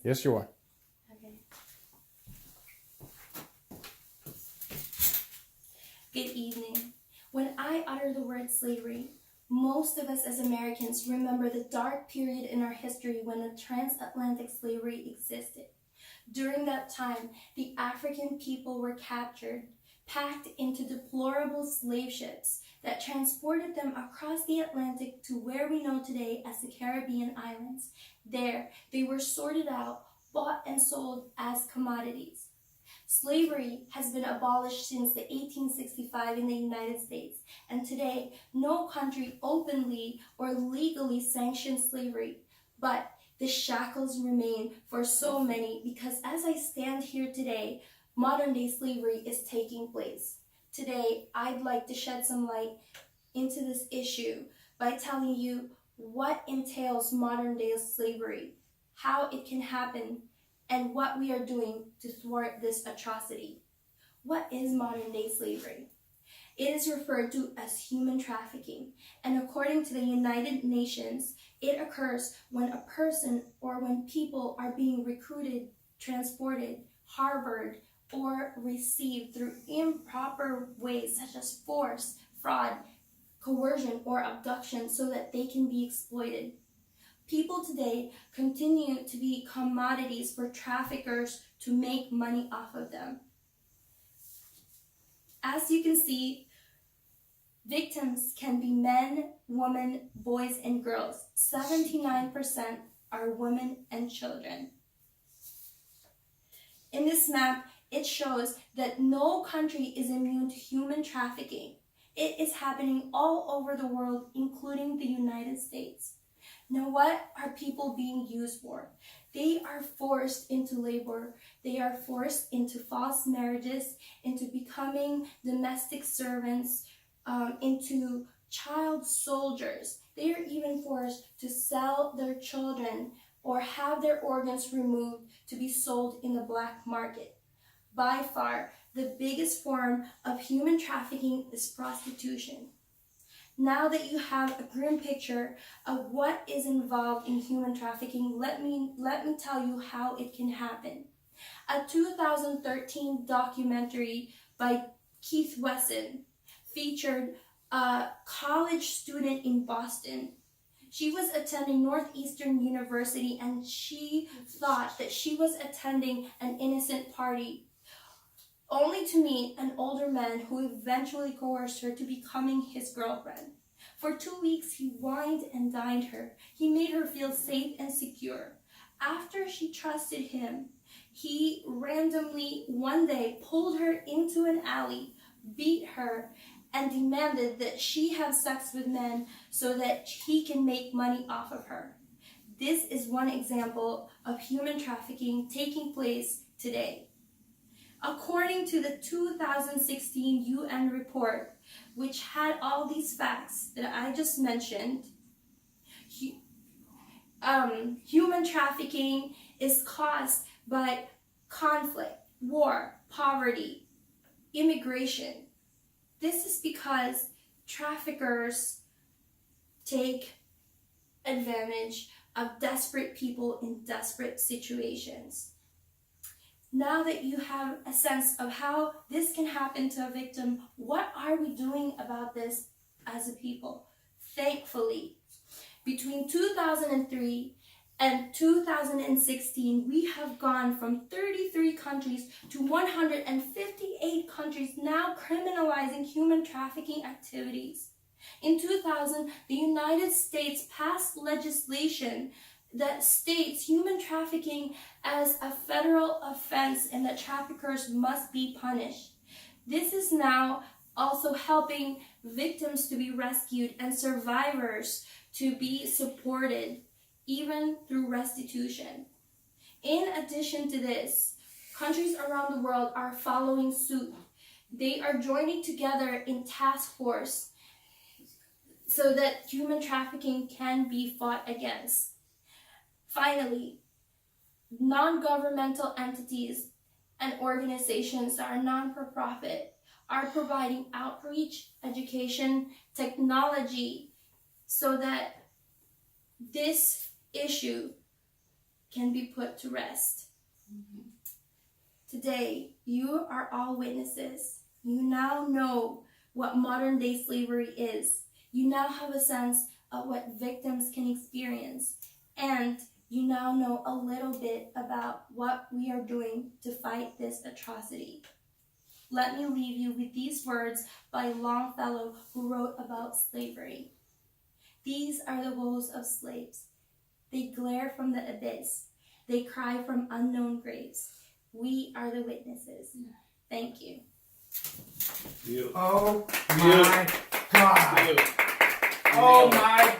Yes, you are. Okay. Good evening. When I utter the word slavery, most of us as Americans remember the dark period in our history when the transatlantic slavery existed. During that time, the African people were captured, packed into deplorable slave ships that transported them across the Atlantic to where we know today as the Caribbean islands. There, they were sorted out, bought and sold as commodities. Slavery has been abolished since the 1865 in the United States, and today no country openly or legally sanctions slavery, but the shackles remain for so many because as I stand here today, modern day slavery is taking place. Today, I'd like to shed some light into this issue by telling you what entails modern day slavery, how it can happen, and what we are doing to thwart this atrocity. What is modern day slavery? It is referred to as human trafficking, and according to the United Nations, it occurs when a person or when people are being recruited, transported, harbored, or received through improper ways such as force, fraud, coercion, or abduction so that they can be exploited. People today continue to be commodities for traffickers to make money off of them. As you can see, victims can be men, women, boys, and girls. 79% are women and children. In this map, it shows that no country is immune to human trafficking. It is happening all over the world, including the United States. Now, what are people being used for? They are forced into labor. They are forced into false marriages, into becoming domestic servants, into child soldiers. They are even forced to sell their children or have their organs removed to be sold in the black market. By far, the biggest form of human trafficking is prostitution. Now that you have a grim picture of what is involved in human trafficking, let me tell you how it can happen. A 2013 documentary by Keith Wesson featured a college student in Boston. She was attending Northeastern University and she thought that she was attending an innocent party, only to meet an older man who eventually coerced her to becoming his girlfriend. For 2 weeks, he wined and dined her. He made her feel safe and secure. After she trusted him, he randomly one day pulled her into an alley, beat her, and demanded that she have sex with men so that he can make money off of her. This is one example of human trafficking taking place today. According to the 2016 UN report, which had all these facts that I just mentioned, human trafficking is caused by conflict, war, poverty, immigration. This is because traffickers take advantage of desperate people in desperate situations. Now that you have a sense of how this can happen to a victim, what are we doing about this as a people? Thankfully, between 2003 and 2016, we have gone from 33 countries to 158 countries now criminalizing human trafficking activities. In 2000, the United States passed legislation that states human trafficking as a federal offense and that traffickers must be punished. This is now also helping victims to be rescued and survivors to be supported, even through restitution. In addition to this, countries around the world are following suit. They are joining together in task force so that human trafficking can be fought against. Finally, non-governmental entities and organizations that are non-for-profit are providing outreach, education, technology, so that this issue can be put to rest. Today, you are all witnesses. You now know what modern day slavery is. You now have a sense of what victims can experience. And you now know a little bit about what we are doing to fight this atrocity. Let me leave you with these words by Longfellow, who wrote about slavery. These are the woes of slaves. They glare from the abyss. They cry from unknown graves. We are the witnesses. Thank you. Beautiful. Oh Beautiful. my God. Beautiful. Oh my God.